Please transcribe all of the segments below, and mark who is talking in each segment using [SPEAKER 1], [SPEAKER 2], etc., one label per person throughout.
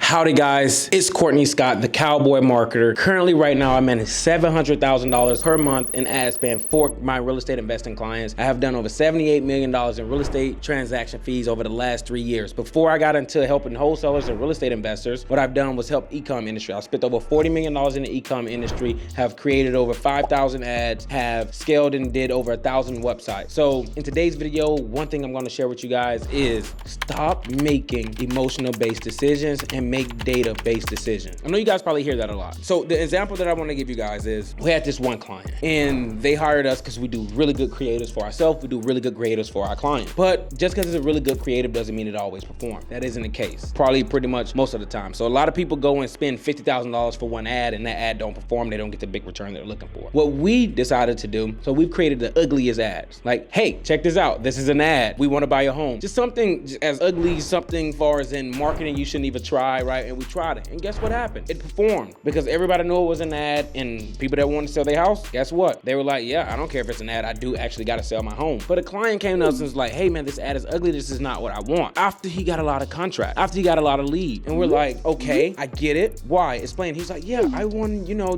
[SPEAKER 1] Howdy guys, it's Courtney Scott, the cowboy marketer. Currently right now I manage $700,000 per month in ad spend for my real estate investing clients. I have done over $78 million in real estate transaction fees over the last 3 years. Before I got into helping wholesalers and real estate investors, what I've done was help e-com industry. I spent over $40 million in the e-com industry, have created over 5,000 ads, have scaled and did over 1,000 websites. So in today's video, one thing I'm gonna share with you guys is stop making emotional based decisions and make data-based decisions. I know you guys probably hear that a lot. So the example that I want to give you guys is we had this one client and they hired us because we do really good creatives for ourselves. We do really good creatives for our clients. But just because it's a really good creative doesn't mean it always performs. That isn't the case. Probably pretty much most of the time. So a lot of people go and spend $50,000 for one ad and that ad don't perform. They don't get the big return they're looking for. What we decided to do, so we've created the ugliest ads. Like, hey, check this out. This is an ad. We want to buy your home. Just something as ugly, something far as in marketing you shouldn't even try, right? And we tried it. And guess what happened? It performed because everybody knew it was an ad, and people that wanted to sell their house, guess what? They were like, yeah, I don't care if it's an ad. I do actually got to sell my home. But a client came to us and was like, hey man, this ad is ugly. This is not what I want. After he got a lot of contract, after he got a lot of lead. And we're like, okay, I get it. Why? Explain. He's like, yeah, I want,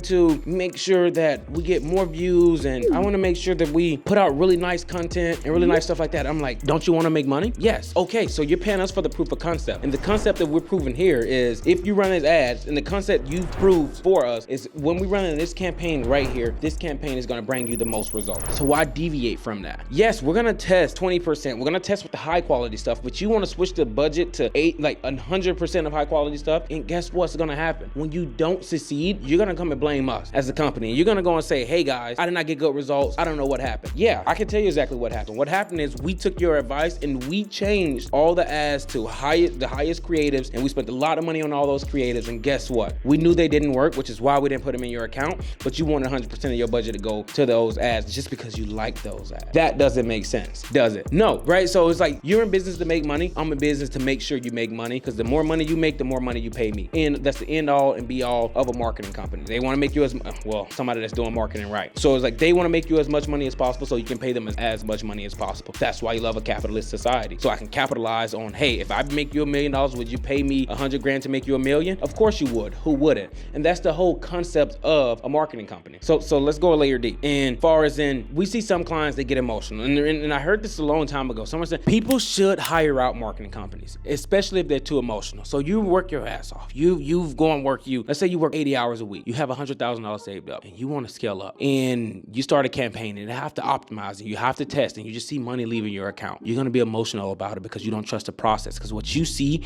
[SPEAKER 1] to make sure that we get more views, and I want to make sure that we put out really nice content and really nice stuff like that. I'm like, don't you want to make money? Yes. Okay, so you're paying us for the proof of concept. And the concept that we're proving here is if you run these ads, and the concept you proved for us is when we run in this campaign right here, this campaign is going to bring you the most results. So why deviate from that? Yes, we're going to test 20%. We're going to test with the high quality stuff, but you want to switch the budget to 100% of high quality stuff. And guess what's going to happen? When you don't succeed, you're going to come and blame us as a company. You're going to go and say, hey guys, I did not get good results. I don't know what happened. Yeah, I can tell you exactly what happened. What happened is we took your advice and we changed all the ads to the highest creatives, and we spent a lot of money on all those creatives, and guess what? We knew they didn't work, which is why we didn't put them in your account, but you wanted 100% of your budget to go to those ads just because you like those ads. That doesn't make sense, does it? No, right? So it's like, you're in business to make money. I'm in business to make sure you make money, because the more money you make, the more money you pay me. And that's the end all and be all of a marketing company. They want to make you somebody that's doing marketing right. So it's like, they want to make you as much money as possible so you can pay them as much money as possible. That's why you love a capitalist society. So I can capitalize on, hey, if I make you $1 million, would you pay me 100 grand to make you $1 million? Of course you would. Who wouldn't? And that's the whole concept of a marketing company. So let's go a layer deep. And far as in, we see some clients that get emotional. And I heard this a long time ago. Someone said, people should hire out marketing companies, especially if they're too emotional. So you work your ass off. You've gone work let's say you work 80 hours a week. You have $100,000 saved up and you want to scale up, and you start a campaign and you have to optimize and you have to test, and you just see money leaving your account. You're going to be emotional about it because you don't trust the process. Because what you see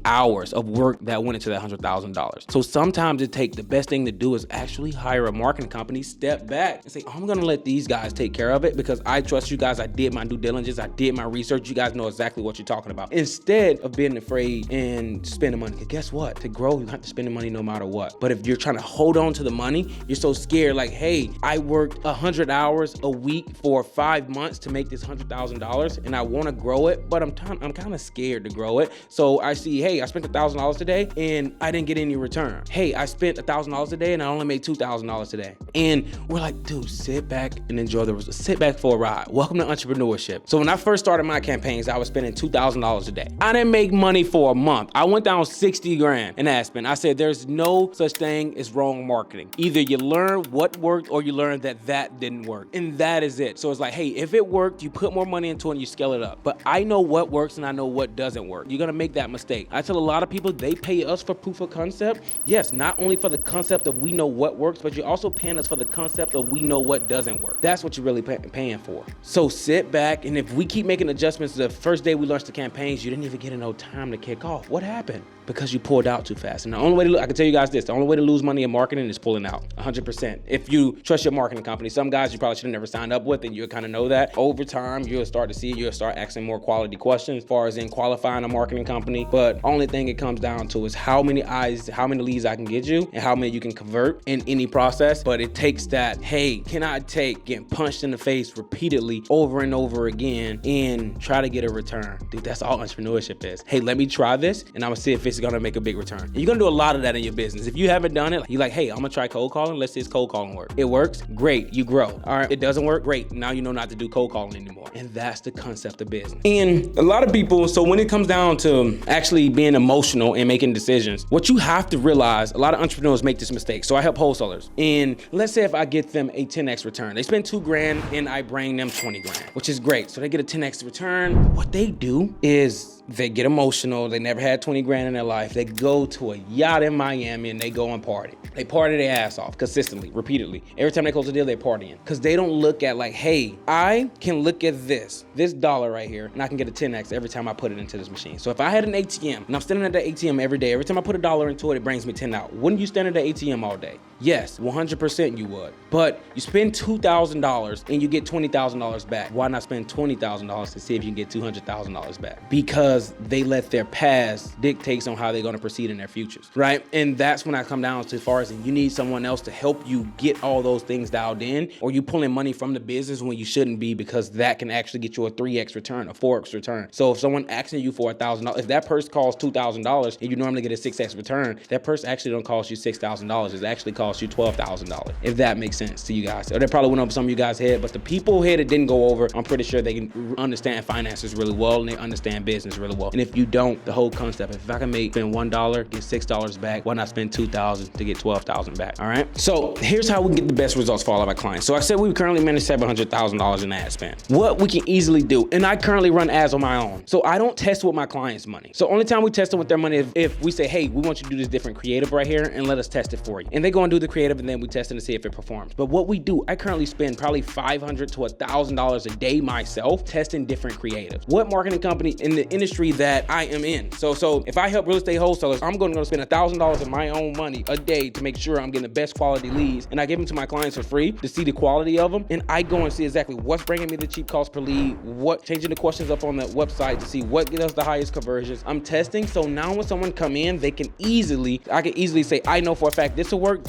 [SPEAKER 1] hours of work that went into that $100,000. So sometimes the best thing to do is actually hire a marketing company, step back and say, I'm going to let these guys take care of it because I trust you guys. I did my due diligence. I did my research. You guys know exactly what you're talking about. Instead of being afraid and spending money. Because guess what? To grow, you have to spend the money no matter what. But if you're trying to hold on to the money, you're so scared, like, hey, I worked 100 hours a week for 5 months to make this $100,000 and I want to grow it, but I'm kind of scared to grow it. So I see, hey, I spent $1,000 today and I didn't get any return. Hey, I spent $1,000 today and I only made $2,000 today. And we're like, dude, sit back and enjoy the results. Sit back for a ride. Welcome to entrepreneurship. So when I first started my campaigns, I was spending $2,000 a day. I didn't make money for a month. I went down 60 grand in ad spend. I said, there's no such thing as wrong marketing. Either you learn what worked or you learn that didn't work. And that is it. So it's like, hey, if it worked, you put more money into it and you scale it up. But I know what works and I know what doesn't work. You're gonna make that mistake. I tell a lot of people, they pay us for proof of concept. Yes, not only for the concept of we know what works, but you're also paying us for the concept of we know what doesn't work. That's what you're really paying for. So sit back, and if we keep making adjustments, the first day we launched the campaigns, you didn't even get no time to kick off. What happened? Because you pulled out too fast. And the only way I can tell you guys this, the only way to lose money in marketing is pulling out 100%. If you trust your marketing company, some guys you probably should have never signed up with, and you kind of know that. Over time, you'll start to see, you'll start asking more quality questions as far as in qualifying a marketing company. But only thing it comes down to is how many leads I can get you and how many you can convert in any process. But it takes that, hey, can I take getting punched in the face repeatedly over and over again and try to get a return? Dude, that's all entrepreneurship is. Hey, let me try this and I'm gonna see if it's gonna make a big return. And you're gonna do a lot of that in your business. If you haven't done it, you're like, hey, I'm gonna try cold calling. Let's see if cold calling works. It works, great, you grow. All right, it doesn't work, great. Now you know not to do cold calling anymore. And that's the concept of business. And a lot of people, so when it comes down to actually being emotional and making decisions, what you have to realize, a lot of entrepreneurs make this mistake. So I help wholesalers. And let's say if I get them a 10x return, they spend $2,000 and I bring them 20 grand, which is great. So they get a 10x return. What they do is they get emotional. They never had 20 grand in their life. They go to a yacht in Miami and they go and party. They party their ass off consistently, repeatedly. Every time they close a deal, they're partying. Because they don't look at like, hey, I can look at this dollar right here, and I can get a 10x every time I put it into this machine. So if I had an ATM, and I'm standing at the ATM every day, every time I put $1 into it, it brings me 10 out. Wouldn't you stand at the ATM all day? Yes, 100% you would. But you spend $2,000 and you get $20,000 back. Why not spend $20,000 to see if you can get $200,000 back? Because they let their past dictates on how they're going to proceed in their futures, right? And that's when I come down to as far as you need someone else to help you get all those things dialed in, or you pulling money from the business when you shouldn't be, because that can actually get you a 3x return, a 4x return. So if someone asking you for $1,000, if that purse costs $2,000 and you normally get a 6x return, that purse actually don't cost you $6,000. It actually costs you $12,000, if that makes sense to you guys. Or that probably went over some of you guys' head, but the people here that didn't go over, I'm pretty sure they can understand finances really well and they understand business really well. And if you don't, the whole concept, if I can spend $1, get $6 back, why not spend $2,000 to get $12,000 back? All right. So here's how we can get the best results for all of our clients. So I said we currently manage $700,000 in ad spend. What we can easily do, and I currently run ads on my own. So I don't test with my clients' money. So only time we test them with their money is if we say, hey, we want you to do this different creative right here and let us test it for you. And they go and do the creative and then we test it to see if it performs. But what we do, I currently spend probably $500 to $1,000 a day myself testing different creatives. What marketing company in the industry that I am in? So if I help real estate wholesalers, I'm going to spend $1,000 of my own money a day to make sure I'm getting the best quality leads, and I give them to my clients for free to see the quality of them. And I go and see exactly what's bringing me the cheap cost per lead, what changing the questions up on the website to see what gives us the highest conversions. I'm testing. So now when someone come in, I can easily say, I know for a fact this will work,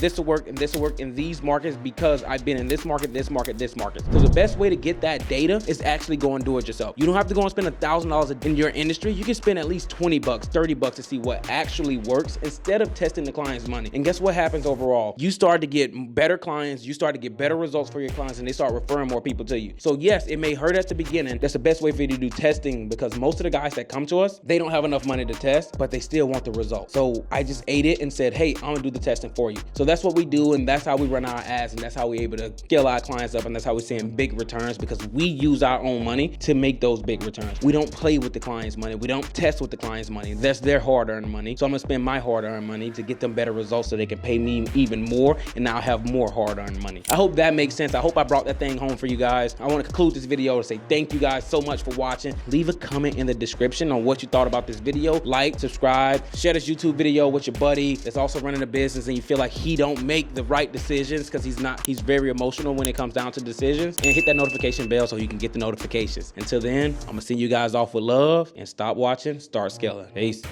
[SPEAKER 1] and this will work in these markets because I've been in this market, this market, this market. So the best way to get that data is actually go and do it yourself. You don't have to go and spend $1,000 in your industry. You can spend at least $20, $30 to see what actually works instead of testing the client's money. And guess what happens overall? You start to get better clients, you start to get better results for your clients, and they start referring more people to you. So yes, it may hurt at the beginning. That's the best way for you to do testing, because most of the guys that come to us, they don't have enough money to test, but they still want the results. So I just ate it and said, hey, I'm gonna do the testing for you. So that's what we do, and that's how we run our ads, and that's how we're able to scale our clients up, and that's how we're seeing big returns, because we use our own money to make those big returns. We don't play with the client's money. We don't test with the client's money. That's their hard-earned money. So I'm gonna spend my hard-earned money to get them better results so they can pay me even more, and now have more hard-earned money. I hope that makes sense. I hope I brought that thing home for you guys. I want to conclude this video to say thank you guys so much for watching. Leave a comment in the description on what you thought about this video. Like, subscribe, share this YouTube video with your buddy that's also running a business and you feel like he don't make the right decisions because he's very emotional when it comes down to decisions. And hit that notification bell so you can get the notifications. Until then, I'm gonna send you guys off with love, and stop watching, start scaling. Peace.